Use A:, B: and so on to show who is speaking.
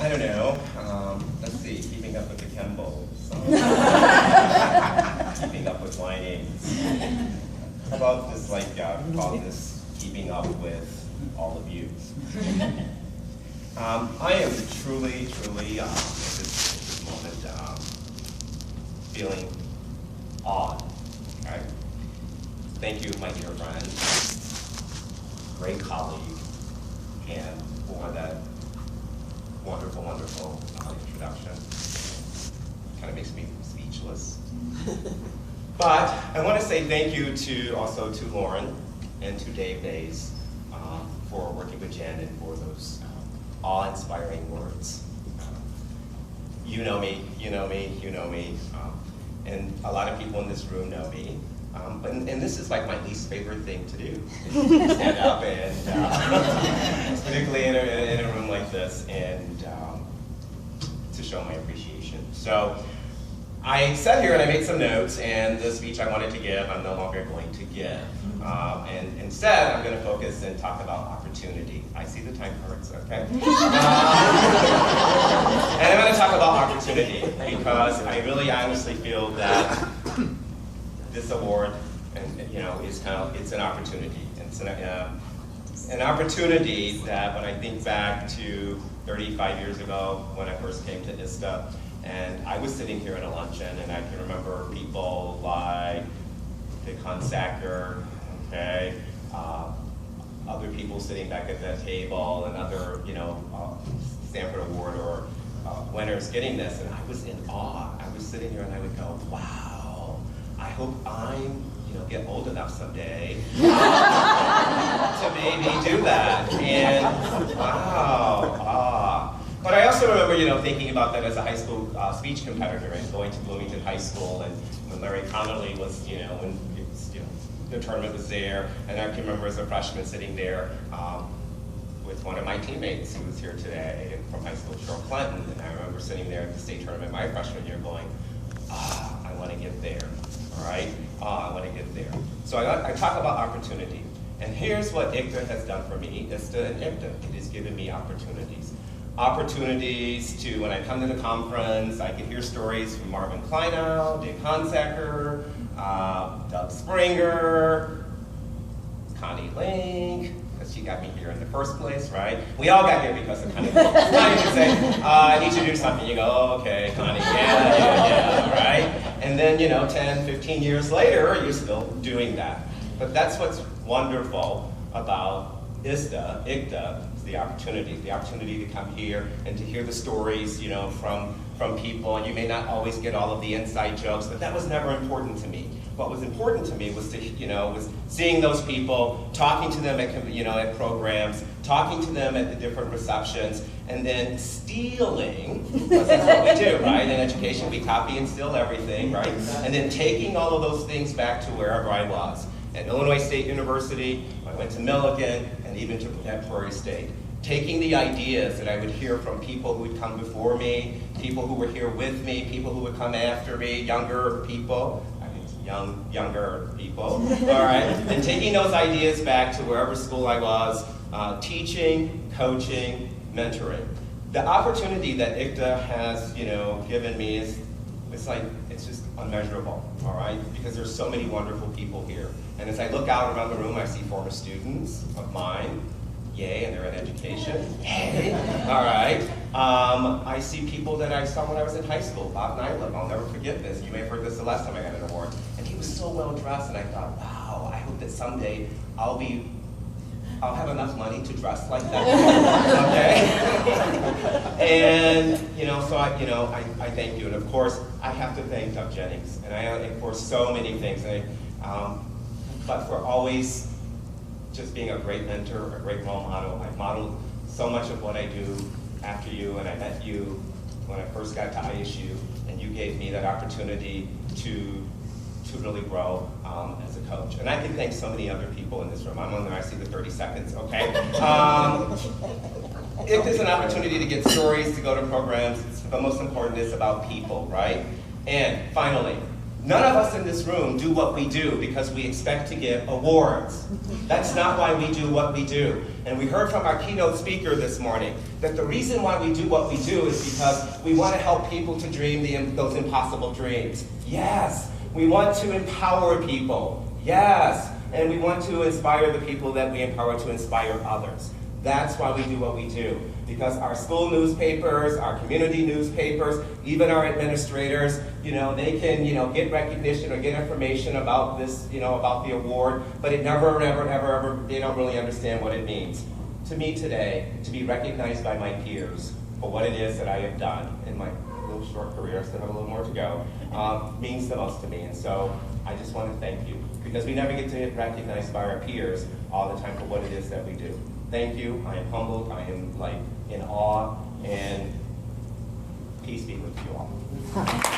A: I don't know. Let's see, keeping up with the Kembles. Keeping up with my names. How about this, like, call this keeping up with all of you? I am truly, at this moment, feeling awed, okay? Thank you, my dear friend, great colleague, and for that wonderful introduction. Kind of makes me speechless. But I want to say thank you also to Lauren and to Dave Days for working with Jen and for those awe-inspiring words. You know me, and a lot of people in this room know me. And this is like my least favorite thing to do, is stand up and, particularly in a room like this, and to show my appreciation. So I sat here and I made some notes, and the speech I wanted to give, I'm no longer going to give. And instead, I'm going to focus and talk about opportunity. I see the time cards, okay? And I'm going to talk about opportunity because I really honestly feel that this award, is it's an opportunity. It's an opportunity that when I think back to 35 years ago when I first came to ICTA, and I was sitting here at a luncheon, and I can remember people like Dick Hunsacker, okay, other people sitting back at that table, and other, Sanford Award or winners getting this, and I was in awe. I was sitting here and I would go, wow, I hope I'm, get old enough someday to maybe do that. And wow, But I also remember, thinking about that as a high school speech competitor and going to Bloomington High School, and when Larry Connolly was, when it was, the tournament was there, and I can remember as a freshman sitting there with one of my teammates who was here today from high school, Cheryl Clinton, and I remember sitting there at the state tournament my freshman year going, I want to get there, all right? I want to get there. So I talk about opportunity, and here's what ICTA has done for me, ICTA and ICTA. It has given me opportunities. Opportunities to, when I come to the conference, I can hear stories from Marvin Kleinow, Dick Hunsacker, Doug Springer, Connie Link, because she got me here in the first place, right? We all got here because of Connie Link. Connie would say, I need you to do something. You go, oh, okay, Connie, yeah, right? And then, 10, 15 years later, you're still doing that. But that's what's wonderful about ICTA, the opportunity to come here and to hear the stories, from people, and you may not always get all of the inside jokes, but that was never important to me. What was important to me was to, was seeing those people, talking to them at, at programs, talking to them at the different receptions, and then stealing, because that's what we do, right? In education, we copy and steal everything, right? And then taking all of those things back to wherever I was. At Illinois State University, I went to Millikan, and even at Prairie State. Taking the ideas that I would hear from people who would come before me, people who were here with me, people who would come after me, younger people, younger people, all right? And taking those ideas back to wherever school I was, teaching, coaching, mentoring. The opportunity that ICTA has, given me is, it's just unmeasurable, all right? Because there's so many wonderful people here. And as I look out around the room, I see former students of mine, yay, and they're in education, yay, all right. I see people that I saw when I was in high school, Bob Nyland, I'll never forget this. You may have heard this the last time I got an award. And he was so well dressed, and I thought, wow, I hope that someday I'll have enough money to dress like that, okay? And, so I thank you. And of course, I have to thank Doug Jennings, and for so many things. But for always just being a great mentor, a great role model. I've modeled so much of what I do after you, and I met you when I first got to ISU, and you gave me that opportunity to really grow as a coach. And I can thank so many other people in this room. I'm on there, I see the 30 seconds, okay? If there's an opportunity to get stories, to go to programs, but most important is about people, right? And finally, None of us in this room do what we do because we expect to get awards. That's not why we do what we do. And we heard from our keynote speaker this morning that the reason why we do what we do is because we want to help people to dream those impossible dreams. Yes, we want to empower people. Yes, and we want to inspire the people that we empower to inspire others. That's why we do what we do. Because our school newspapers, our community newspapers, even our administrators, they can, get recognition or get information about this, about the award, but it never, ever, they don't really understand what it means. To me today, to be recognized by my peers for what it is that I have done in my little short career, still have a little more to go, means the most to me. And so I just want to thank you, because we never get to get recognized by our peers all the time for what it is that we do. Thank you. I am humbled. I am in awe, and peace be with you all.